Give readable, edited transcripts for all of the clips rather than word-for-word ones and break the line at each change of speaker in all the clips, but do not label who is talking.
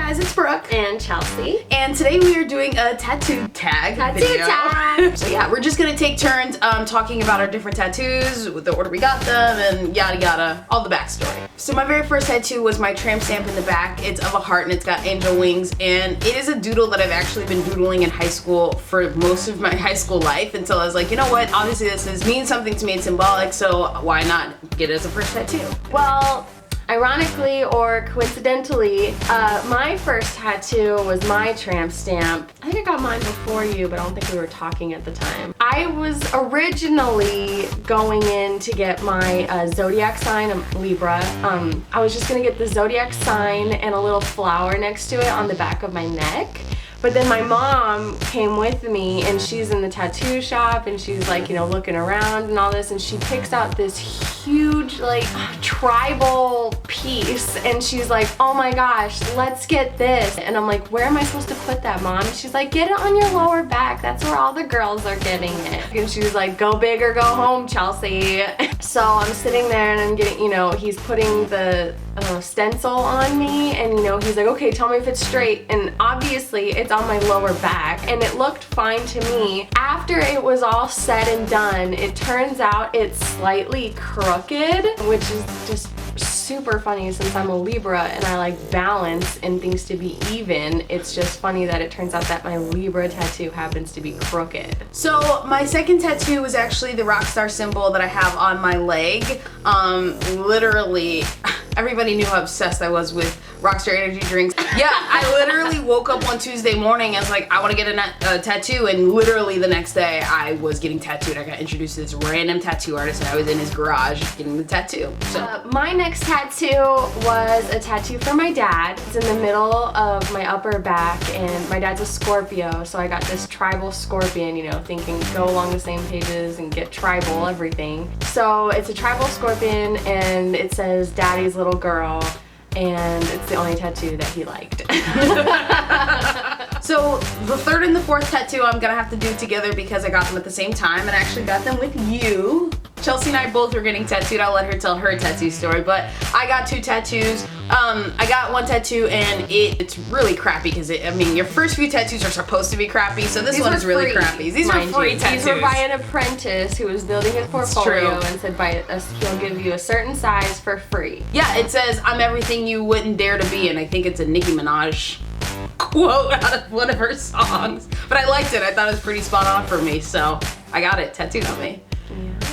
guys, it's Brooke
and Chelsea,
and today we are doing a tattoo tag video. So yeah, we're just gonna take turns talking about our different tattoos, the order we got them, and yada yada, all the backstory. So my very first tattoo was my tramp stamp in the back. It's of a heart and it's got angel wings, and it is a doodle that I've actually been doodling in high school for most of my high school life until I was like, you know what, obviously this means something to me, it's symbolic, so why not get it as a first tattoo?
Well, ironically or coincidentally, my first tattoo was my tramp stamp. I think I got mine before you, but I don't think we were talking at the time. I was originally going in to get my Zodiac sign, I'm Libra. I was just gonna get the Zodiac sign and a little flower next to it on the back of my neck. But then my mom came with me and she's in the tattoo shop and she's like, you know, looking around and all this, and she picks out this huge like tribal piece and she's like, oh my gosh, let's get this. And I'm like, where am I supposed to put that, Mom? She's like, get it on your lower back, that's where all the girls are getting it. And she's like, go big or go home, Chelsea. So I'm sitting there and I'm getting, you know, he's putting the stencil on me and, you know, he's like, okay, tell me if it's straight, and obviously it's on my lower back and it looked fine to me. After it was all said and done, it turns out it's slightly crooked, which is just super funny since I'm a Libra and I like balance and things to be even. It's just funny that it turns out that my Libra tattoo happens to be crooked.
So my second tattoo was actually the rock star symbol that I have on my leg. Literally, everybody knew how obsessed I was with Rockstar energy drinks. Yeah, I literally woke up one Tuesday morning and was like, I want to get a tattoo, and literally the next day I was getting tattooed. I got introduced to this random tattoo artist and I was in his garage getting the tattoo. So
my next tattoo was a tattoo for my dad. It's in the middle of my upper back and my dad's a Scorpio, so I got this tribal scorpion, you know, thinking go along the same pages and get tribal everything. So it's a tribal scorpion and it says daddy's little girl, and it's the only tattoo that he liked.
So the third and the fourth tattoo I'm gonna have to do together because I got them at the same time, and I actually got them with you. Chelsea and I both were getting tattooed. I'll let her tell her tattoo story, but I got two tattoos. I got one tattoo and it's really crappy because I mean, your first few tattoos are supposed to be crappy, so this one is really crappy. These are free tattoos.
These were by an apprentice who was building his portfolio and said he'll give you a certain size for free.
Yeah, it says, I'm everything you wouldn't dare to be, and I think it's a Nicki Minaj quote out of one of her songs. But I liked it. I thought it was pretty spot on for me, so I got it tattooed on me.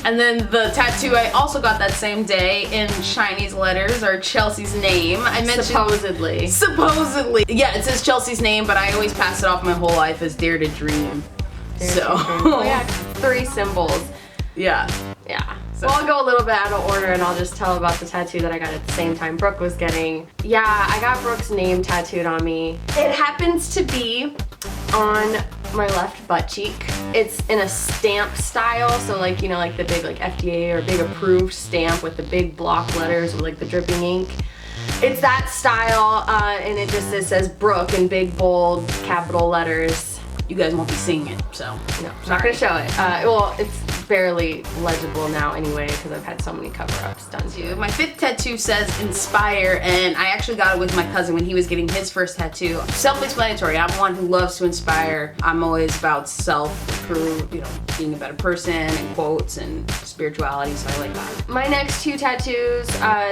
And then the tattoo I also got that same day in Chinese letters are Chelsea's name. I mentioned
supposedly.
Supposedly. Yeah, it says Chelsea's name, but I always pass it off my whole life as Dare to Dream.
Oh yeah, 3 symbols.
Yeah.
Yeah. So I'll go a little bit out of order and I'll just tell about the tattoo that I got at the same time Brooke was getting. Yeah, I got Brooke's name tattooed on me. It happens to be on my left butt cheek. It's in a stamp style, so like, you know, like the big like FDA or big approved stamp with the big block letters with like the dripping ink. It's that style, and it says Brooke in big bold capital letters.
You guys won't be seeing it, so
no, I'm not gonna show it. Well, it's barely legible now anyway because I've had so many cover-ups done to it.
My fifth tattoo says inspire, and I actually got it with my cousin when he was getting his first tattoo. Self-explanatory. I'm one who loves to inspire. I'm always about self-improve, you know, being a better person and quotes and spirituality, so I like that.
My next 2 tattoos,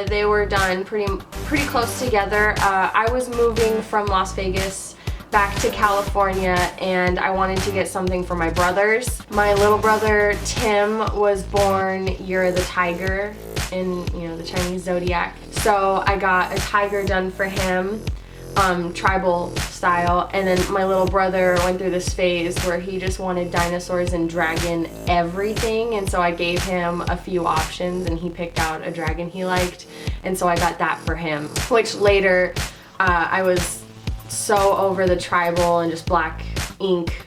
they were done pretty close together. I was moving from Las Vegas back to California and I wanted to get something for my brothers. My little brother Tim was born year of the tiger in, you know, the Chinese Zodiac. So I got a tiger done for him, tribal style, and then my little brother went through this phase where he just wanted dinosaurs and dragon everything, and so I gave him a few options and he picked out a dragon he liked, and so I got that for him, which later I was so over the tribal and just black ink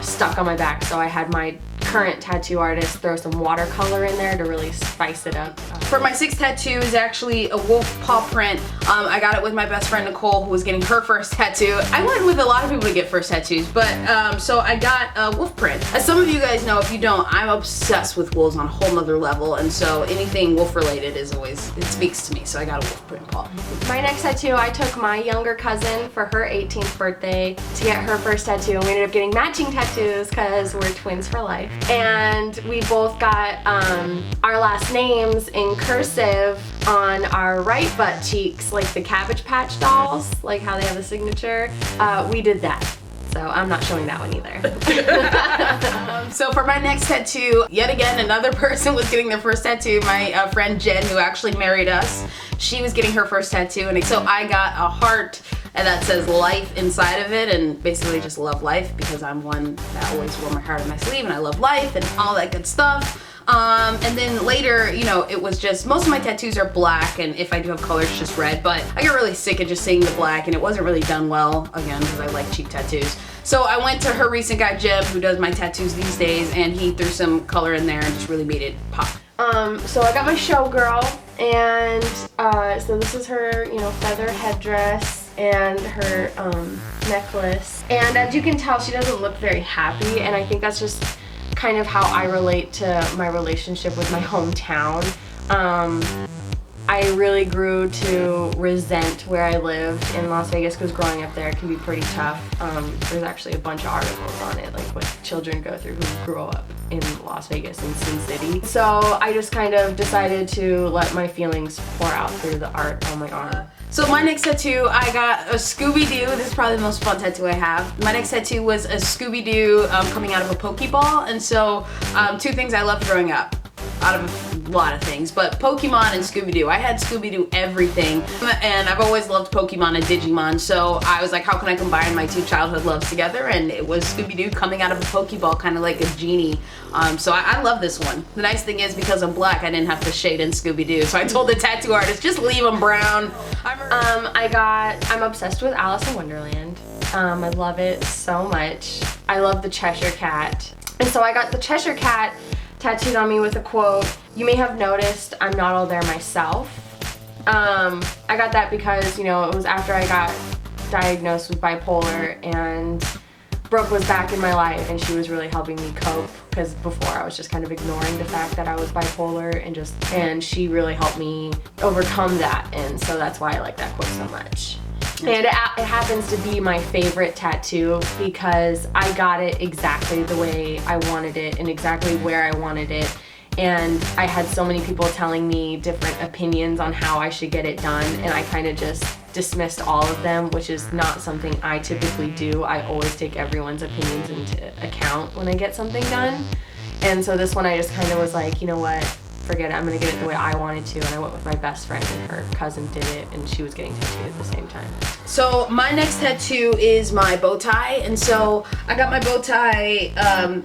stuck on my back, so I had my current tattoo artist throw some watercolor in there to really spice it up.
For my 6th tattoo is actually a wolf paw print. I got it with my best friend Nicole, who was getting her first tattoo. I went with a lot of people to get first tattoos, but so I got a wolf print. As some of you guys know, if you don't, I'm obsessed with wolves on a whole nother level, and so anything wolf related is always, it speaks to me, so I got a wolf print paw.
My next tattoo, I took my younger cousin for her 18th birthday to get her first tattoo, and we ended up getting matching tattoos because we're twins for life. And we both got our last names in cursive on our right butt cheeks, like the Cabbage Patch dolls, like how they have a signature. We did that. So I'm not showing that one either.
So for my next tattoo, yet again, another person was getting their first tattoo. My friend Jen, who actually married us, she was getting her first tattoo. And so I got a heart and that says life inside of it, and basically just love life, because I'm one that always wore my heart on my sleeve and I love life and all that good stuff. And then later, you know, it was just, most of my tattoos are black, and if I do have colors, just red, but I get really sick of just seeing the black, and it wasn't really done well, again, because I like cheap tattoos. So I went to her recent guy, Jim, who does my tattoos these days, and he threw some color in there and just really made it pop.
So I got my showgirl, and so this is her, you know, feather headdress and her necklace. And as you can tell, she doesn't look very happy, and I think that's just kind of how I relate to my relationship with my hometown. I really grew to resent where I lived in Las Vegas, because growing up there can be pretty tough. There's actually a bunch of articles on it, like what children go through who grew up in Las Vegas and Sin City. So I just kind of decided to let my feelings pour out through the art on my arm.
So my next tattoo, I got a Scooby-Doo. This is probably the most fun tattoo I have. My next tattoo was a Scooby-Doo coming out of a Pokeball. And so two things I loved growing up, out of a lot of things, but Pokemon and Scooby-Doo. I had Scooby-Doo everything, and I've always loved Pokemon and Digimon, so I was like, how can I combine my two childhood loves together? And it was Scooby-Doo coming out of a Pokeball, kind of like a genie. So I love this one. The nice thing is, because I'm black, I didn't have to shade in Scooby-Doo, so I told the tattoo artist, just leave them brown.
I'm obsessed with Alice in Wonderland. I love it so much. I love the Cheshire Cat. And so I got the Cheshire Cat tattooed on me with a quote, "You may have noticed I'm not all there myself." I got that because, you know, it was after I got diagnosed with bipolar, and Brooke was back in my life, and she was really helping me cope, because before I was just kind of ignoring the fact that I was bipolar, and she really helped me overcome that, and so that's why I like that quote so much. And it happens to be my favorite tattoo because I got it exactly the way I wanted it and exactly where I wanted it. And I had so many people telling me different opinions on how I should get it done, and I kind of just dismissed all of them, which is not something I typically do. I always take everyone's opinions into account when I get something done. And so this one I just kind of was like, you know what? Forget it, I'm gonna get it the way I wanted to, and I went with my best friend, and her cousin did it, and she was getting tattooed at the same time.
So my next tattoo is my bow tie, and so I got my bow tie,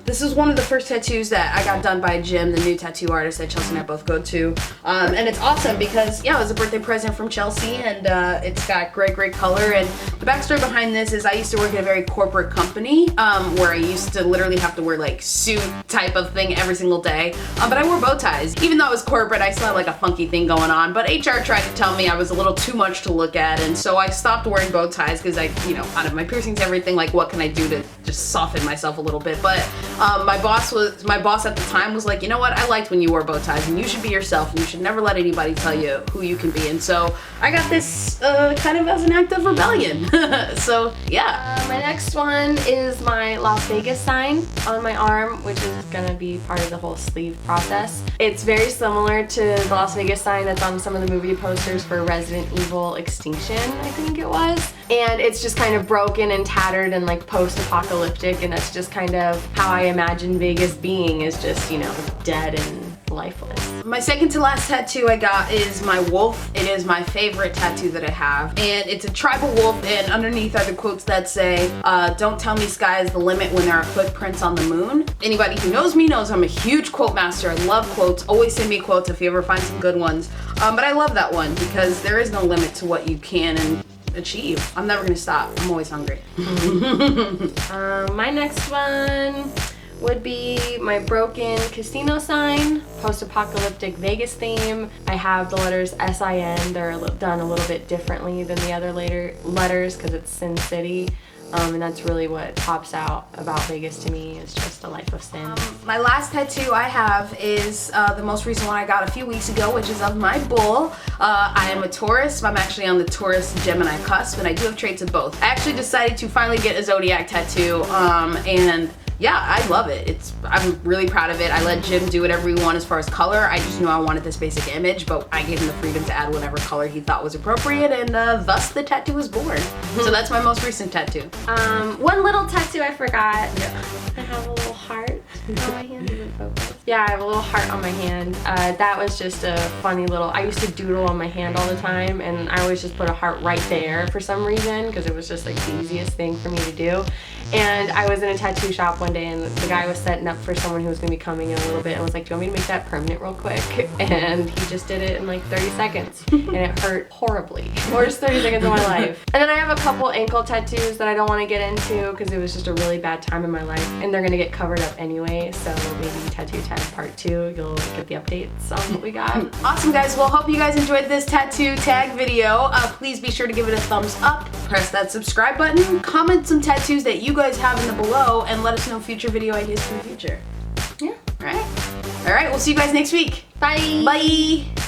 this is one of the first tattoos that I got done by Jim, the new tattoo artist that Chelsea and I both go to, and it's awesome because, yeah, it was a birthday present from Chelsea, and it's got great color. And the backstory behind this is I used to work at a very corporate company, where I used to literally have to wear like suit type of thing every single day, but I wore bow ties. Even though I was corporate, I still had like a funky thing going on, but HR tried to tell me I was a little too much to look at, and so I stopped wearing bow ties because I, you know, out of my piercings, everything, like what can I do to just soften myself a little bit. But my boss at the time was like, you know what, I liked when you wore bow ties, and you should be yourself, and you should never let anybody tell you who you can be. And so I got this kind of as an act of rebellion. So yeah.
My next one is my Las Vegas sign on my arm, which is gonna be part of the whole sleeve process. It's very similar to the Las Vegas sign that's on some of the movie posters for Resident Evil Extinction, I think it was. And it's just kind of broken and tattered and like post-apocalyptic, and that's just kind of how I imagine Vegas being, is just, you know, dead and lifeless.
My second to last tattoo I got is my wolf. It is my favorite tattoo that I have, and it's a tribal wolf, and underneath are the quotes that say, don't tell me sky is the limit when there are footprints on the moon. Anybody who knows me knows I'm a huge quote master. I love quotes. Always send me quotes if you ever find some good ones. But I love that one because there is no limit to what you can and achieve. I'm never gonna stop. I'm always hungry.
My next one would be my broken casino sign, post-apocalyptic Vegas theme. I have the letters SIN. They're done a little bit differently than the other letters because it's Sin City. And that's really what pops out about Vegas to me, is just a life of sin.
My last tattoo I have is the most recent one I got a few weeks ago, which is of my bull. I am a Taurus. I'm actually on the Taurus-Gemini cusp, and I do have traits of both. I actually decided to finally get a Zodiac tattoo, and yeah, I love it. I'm really proud of it. I let Jim do whatever he wanted as far as color. I just knew I wanted this basic image, but I gave him the freedom to add whatever color he thought was appropriate, and thus the tattoo was born. So that's my most recent tattoo.
One little tattoo I forgot. Yeah. I have a little heart on my hand. Yeah, I have a little heart on my hand. That was just a funny little, I used to doodle on my hand all the time, and I always just put a heart right there for some reason, because it was just like the easiest thing for me to do. And I was in a tattoo shop one day, and the guy was setting up for someone who was going to be coming in a little bit, and was like, do you want me to make that permanent real quick? And he just did it in like 30 seconds, and it hurt horribly. Worst 30 seconds of my life. And then I have a couple ankle tattoos that I don't want to get into because it was just a really bad time in my life, and they're going to get covered up anyway, so maybe Tattoo Tag Part 2, you'll get the updates on what we got.
Awesome, guys. Well, hope you guys enjoyed this tattoo tag video. Please be sure to give it a thumbs up, press that subscribe button, comment some tattoos that you guys have in the below, and let us know future video ideas for the future.
Yeah.
All right, we'll see you guys next week.
Bye.
Bye.